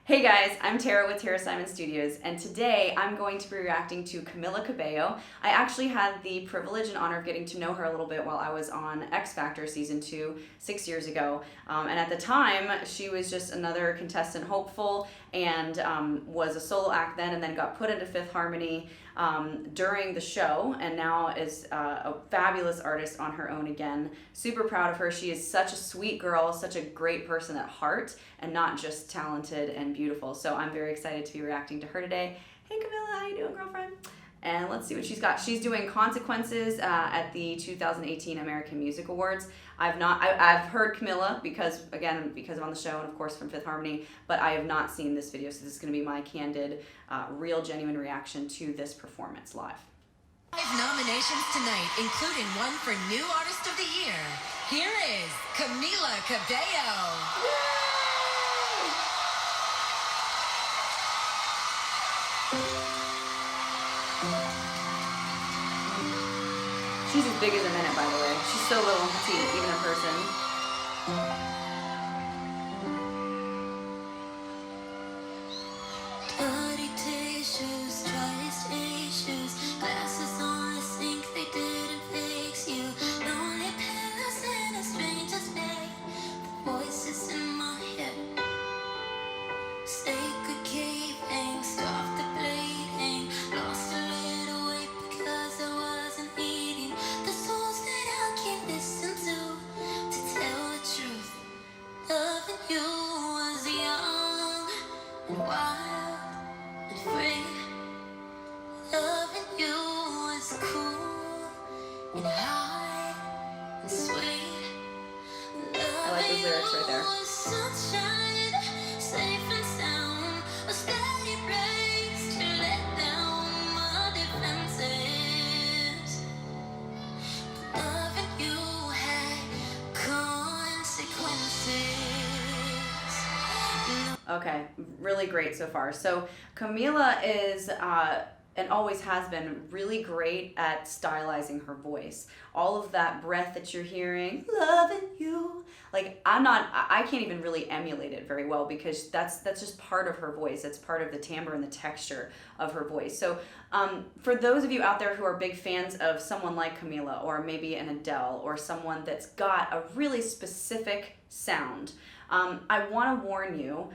Hey guys, I'm Tara with Tara Simon Studios, and today I'm going to be reacting to Camila Cabello. I actually had the privilege and honor of getting to know her a little bit while I was on X Factor Season 2 6 years ago. And at the time, she was just another contestant hopeful and was a solo act then, and then got put into Fifth Harmony during the show, and now is a fabulous artist on her own again. Super proud of her. She is such a sweet girl, such a great person at heart, and not just talented and beautiful. So I'm very excited to be reacting to her today. Hey Camila, how you doing, girlfriend? And let's see what she's got. She's doing Consequences at the 2018 American Music Awards. I've heard Camila because I'm on the show and of course from Fifth Harmony, but I have not seen this video, so this is going to be my candid, real, genuine reaction to this performance live. 5 nominations tonight, including one for New Artist of the Year. Here is Camila Cabello. She's as big as a minute, by the way. She's so little and petite, even in person. Dirty tissues, trust issues, glasses on the sink, they didn't fix you. Lonely pillows in a stranger's bed, the voices in my head. Sacred keeping, stopped the bleeding, lost a little weight because I wasn't eating. The souls that I can't listen to tell the truth. Loving you was young and wild and free. Loving you was cool and high and sweet. I like those lyrics right there. Sunshine, safe and sound, a steady place to let down my defenses. Loving you had consequences. Okay, really great so far. So Camila is and always has been really great at stylizing her voice. All of that breath that you're hearing, loving you, like I can't even really emulate it very well because that's just part of her voice. It's part of the timbre and the texture of her voice. So for those of you out there who are big fans of someone like Camila or maybe an Adele or someone that's got a really specific sound, I want to warn you,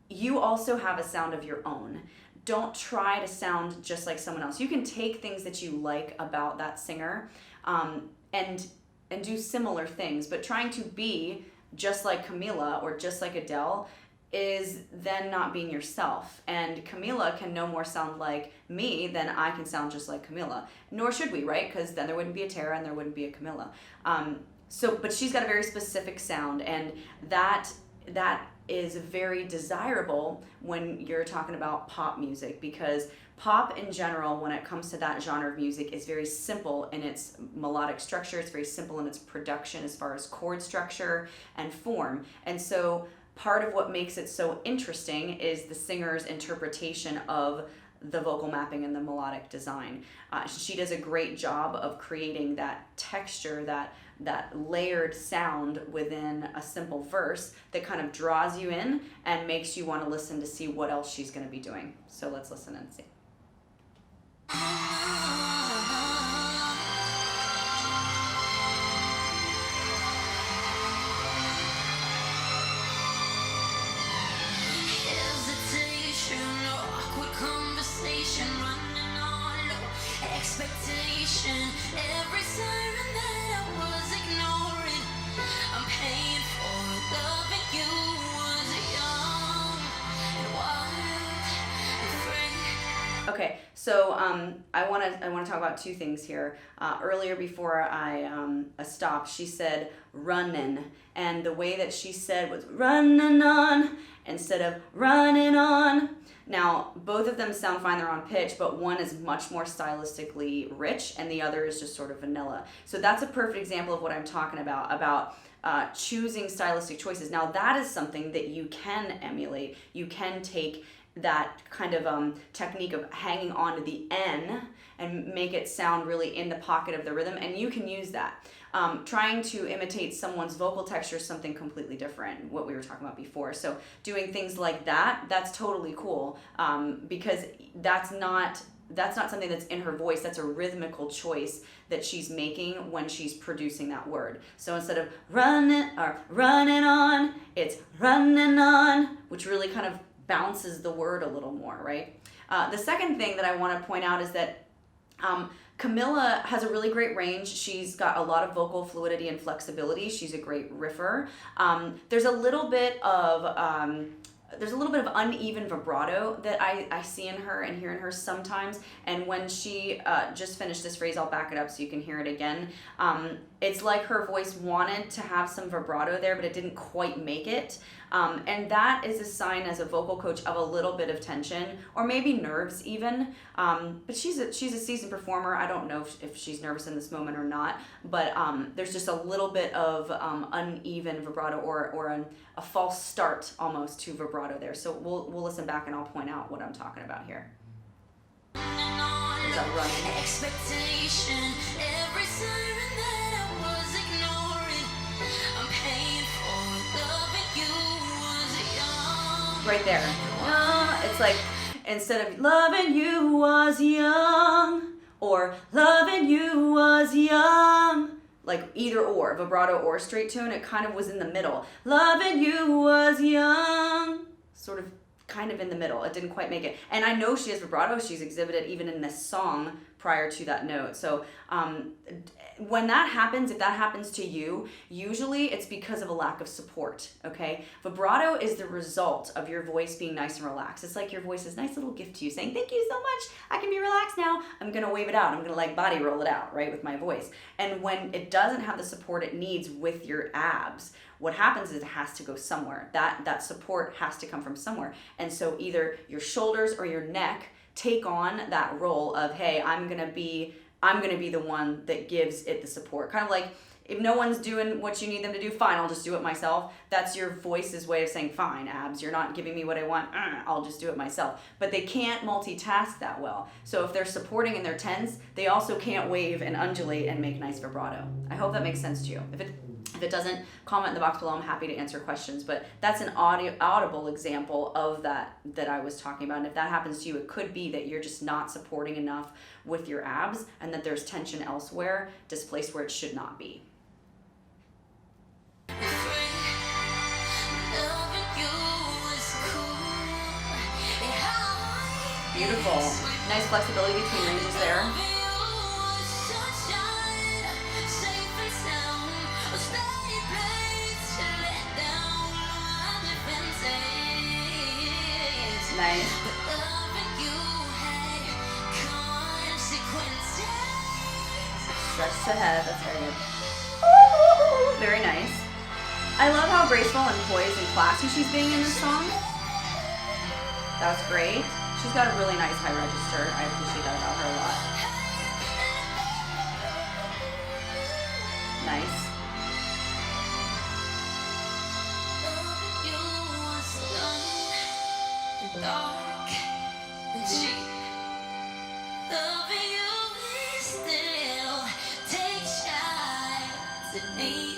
you also have a sound of your own. Don't try to sound just like someone else. You can take things that you like about that singer and do similar things, but trying to be just like Camila or just like Adele is then not being yourself. And Camila can no more sound like me than I can sound just like Camila. Nor should we, right? Because then there wouldn't be a Tara and there wouldn't be a Camila. But she's got a very specific sound, and that is very desirable when you're talking about pop music, because pop in general, when it comes to that genre of music, is very simple in its melodic structure. It's very simple in its production as far as chord structure and form. And so part of what makes it so interesting is the singer's interpretation of the vocal mapping and the melodic design. She does a great job of creating that texture, that layered sound within a simple verse that kind of draws you in and makes you want to listen to see what else she's going to be doing. So let's listen and see. Hesitation, awkward conversation, running on low expectation. Every siren that I was ignoring, I'm paying for it. Loving you was young and wild and free. Okay, so I want to talk about two things here. Earlier, before I stopped, she said running, and the way that she said was running on instead of running on. Now, both of them sound fine, they're on pitch, but one is much more stylistically rich and the other is just sort of vanilla. So that's a perfect example of what I'm talking about choosing stylistic choices. Now that is something that you can emulate. You can take that kind of technique of hanging on to the N and make it sound really in the pocket of the rhythm, and you can use that. Trying to imitate someone's vocal texture is something completely different, what we were talking about before. So doing things like that, that's totally cool, because that's not something that's in her voice. That's a rhythmical choice that she's making when she's producing that word. So instead of running on, it's running on, which really kind of bounces the word a little more, right? The second thing that I want to point out is that Camila has a really great range. She's got a lot of vocal fluidity and flexibility. She's a great riffer. There's a little bit of uneven vibrato that I see in her and hear in her sometimes. And when she just finished this phrase, I'll back it up so you can hear it again. It's like her voice wanted to have some vibrato there, but it didn't quite make it. And that is a sign as a vocal coach of a little bit of tension, or maybe nerves even. But she's a seasoned performer. I don't know if she's nervous in this moment or not, but there's just a little bit of uneven vibrato or a false start almost to vibrato there. So we'll listen back and I'll point out what I'm talking about here. Is that running? Expectation, every siren that I was ignoring. I'm paying for loving you was young. Right there. It's like, instead of loving you was young, or loving you was young, like either or, vibrato or straight tone, it kind of was in the middle. Loving you was young, sort of kind of in the middle. It didn't quite make it. And I know she has vibrato. She's exhibited even in this song prior to that note. So when that happens, if that happens to you, usually it's because of a lack of support, okay? Vibrato is the result of your voice being nice and relaxed. It's like your voice is a nice little gift to you saying, thank you so much, I can be relaxed now. I'm gonna wave it out. I'm gonna like body roll it out, right, with my voice. And when it doesn't have the support it needs with your abs, what happens is it has to go somewhere. That support has to come from somewhere. And so either your shoulders or your neck take on that role of, hey, I'm gonna be the one that gives it the support. Kind of like, if no one's doing what you need them to do, fine, I'll just do it myself. That's your voice's way of saying, fine, abs, you're not giving me what I want, I'll just do it myself. But they can't multitask that well. So if they're supporting and they're tense, they also can't wave and undulate and make nice vibrato. I hope that makes sense to you. If it doesn't, comment in the box below. I'm happy to answer questions. But that's an audible example of that I was talking about. And if that happens to you, it could be that you're just not supporting enough with your abs and that there's tension elsewhere, displaced where it should not be. Beautiful. Nice flexibility between ranges there. Nice. Stretch to head, that's very good. Ooh, very nice. I love how graceful and poised and classy she's being in this song. That was great. She's got a really nice high register. I appreciate that about her a lot. Nice. Dark and cheap. Loving you still takes shots at me.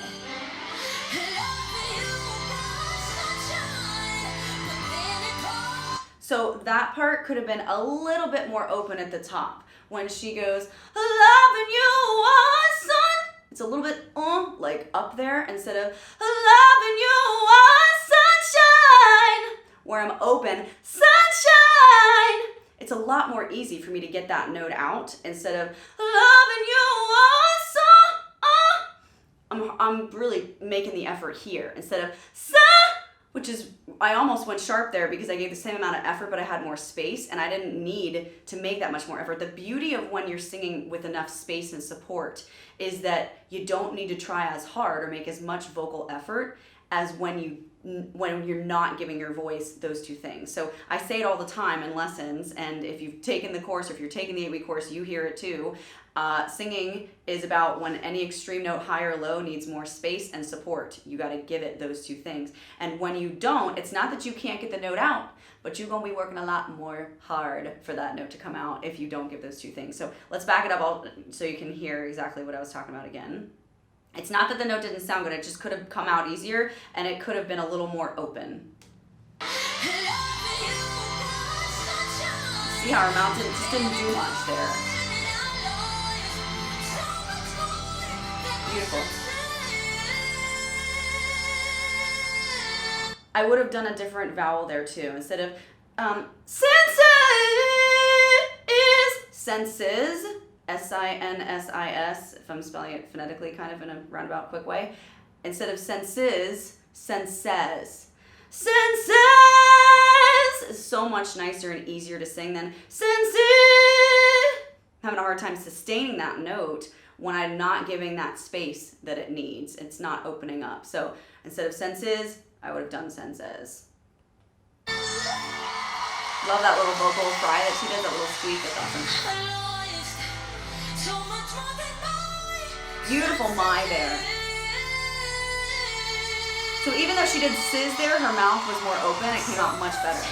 Loving you was sunshine, but then it poured. So that part could have been a little bit more open at the top. When she goes, loving you was sun. It's a little bit like up there instead of loving you was sunshine. Where I'm open, sunshine. It's a lot more easy for me to get that note out instead of loving you also. I'm really making the effort here instead of sa, which is, I almost went sharp there because I gave the same amount of effort, but I had more space and I didn't need to make that much more effort. The beauty of when you're singing with enough space and support is that you don't need to try as hard or make as much vocal effort as when you when you're not giving your voice those two things. So I say it all the time in lessons, and if you've taken the course, or if you're taking the 8-week course, you hear it too. Singing is about when any extreme note, high or low, needs more space and support. You got to give it those two things. And when you don't, it's not that you can't get the note out, but you're going to be working a lot more hard for that note to come out if you don't give those two things. So let's back it up all so you can hear exactly what I was talking about again. It's not that the note didn't sound good, it just could have come out easier, and it could have been a little more open. See how our mouth just didn't do much there. Beautiful. I would have done a different vowel there too. Instead of senses, senses, S-I-N-S-I-S, if I'm spelling it phonetically kind of in a roundabout quick way. Instead of senses, senses. Senses is so much nicer and easier to sing than senses. I'm having a hard time sustaining that note when I'm not giving that space that it needs. It's not opening up. So instead of senses, I would have done senses. Love that little vocal fry that she did, that little squeak. That's awesome. Beautiful my there. So even though she did sizz there, her mouth was more open. It came out much better.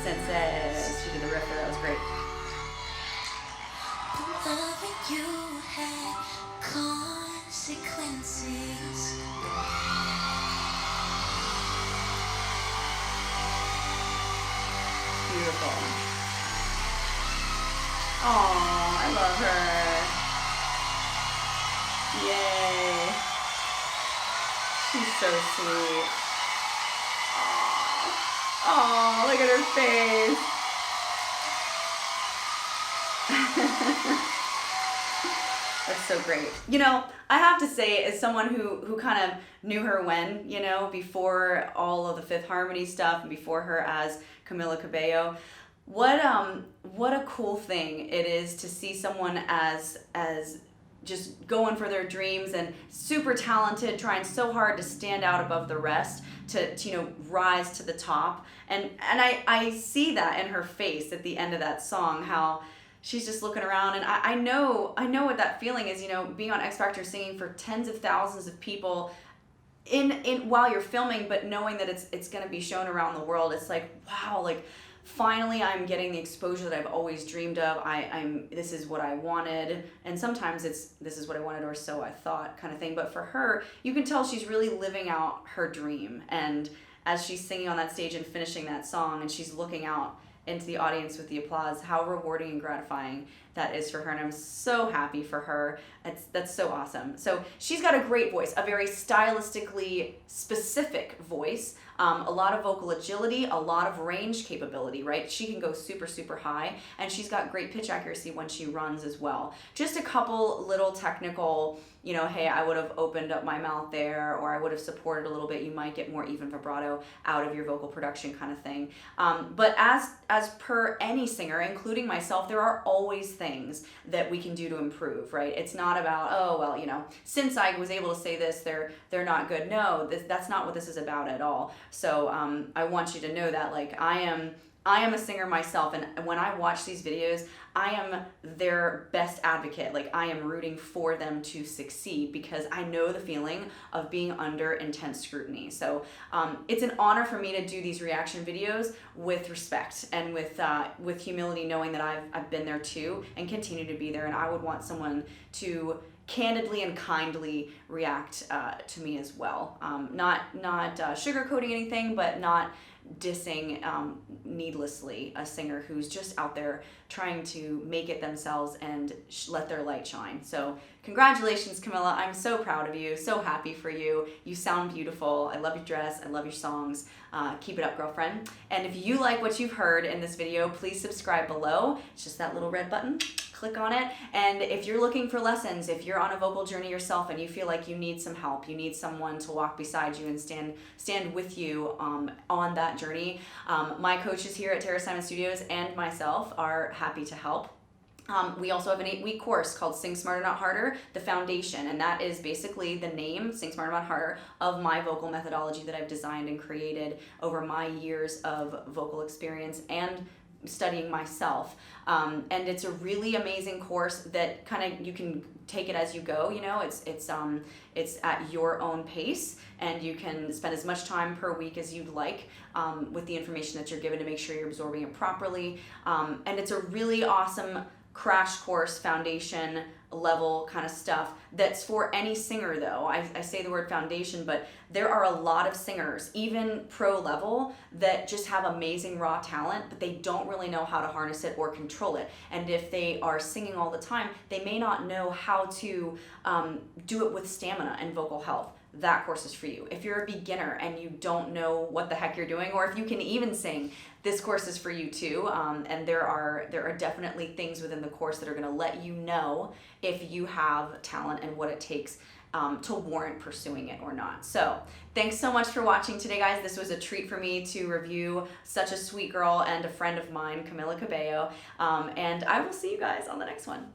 Senses. She did the riff there. That was great. Loving you had consequences. Beautiful. Oh, I love her. Yay. She's so sweet. Oh, look at her face. That's so great. You know, I have to say, as someone who kind of knew her when, you know, before all of the Fifth Harmony stuff and before her as Camila Cabello, what a cool thing it is to see someone as just going for their dreams and super talented, trying so hard to stand out above the rest, to you know, rise to the top. And I see that in her face at the end of that song, how she's just looking around, and I know what that feeling is, you know, being on X Factor, singing for tens of thousands of people in while you're filming, but knowing that it's going to be shown around the world. It's like, wow, like finally I'm getting the exposure that I've always dreamed of. This is what I wanted, and sometimes it's this is what I wanted, or so I thought, kind of thing. But for her, you can tell she's really living out her dream, and as she's singing on that stage and finishing that song, and she's looking out into the audience with the applause, how rewarding and gratifying that is for her, and I'm so happy for her. That's so awesome. So she's got a great voice, a very stylistically specific voice, a lot of vocal agility, a lot of range capability, right? She can go super, super high, and she's got great pitch accuracy when she runs as well. Just a couple little technical, you know, hey, I would have opened up my mouth there, or I would have supported a little bit. You might get more even vibrato out of your vocal production, kind of thing. But as per any singer, including myself, there are always things that we can do to improve, right? It's not about, oh, well, you know, since I was able to say this, they're not good. No, that's not what this is about at all. So I want you to know that, like, I am a singer myself, and when I watch these videos, I am their best advocate. Like, I am rooting for them to succeed because I know the feeling of being under intense scrutiny. So it's an honor for me to do these reaction videos with respect and with humility, knowing that I've been there too and continue to be there, and I would want someone to candidly and kindly react to me as well. Not sugarcoating anything, but not dissing needlessly a singer who's just out there trying to make it themselves and let their light shine. So congratulations, Camila. I'm so proud of you, so happy for you. You sound beautiful. I love your dress. I love your songs. Keep it up, girlfriend. And if you like what you've heard in this video, please subscribe below. It's just that little red button. Click on it. And if you're looking for lessons, if you're on a vocal journey yourself and you feel like you need some help, you need someone to walk beside you and stand with you on that journey, my coaches here at Terra Simon Studios and myself are happy to help. We also have an 8-week course called Sing Smarter Not Harder, the foundation, and that is basically the name, Sing Smarter Not Harder, of my vocal methodology that I've designed and created over my years of vocal experience and studying myself. And it's a really amazing course that kind of, you can take it as you go, you know, it's at your own pace, and you can spend as much time per week as you'd like with the information that you're given to make sure you're absorbing it properly. And it's a really awesome crash course, foundation level kind of stuff that's for any singer though. I say the word foundation, but there are a lot of singers, even pro level, that just have amazing raw talent, but they don't really know how to harness it or control it. And if they are singing all the time, they may not know how to do it with stamina and vocal health. That course is for you. If you're a beginner and you don't know what the heck you're doing, or if you can even sing, this course is for you too. And there are definitely things within the course that are going to let you know if you have talent and what it takes to warrant pursuing it or not. So thanks so much for watching today, guys. This was a treat for me to review such a sweet girl and a friend of mine, Camila Cabello. And I will see you guys on the next one.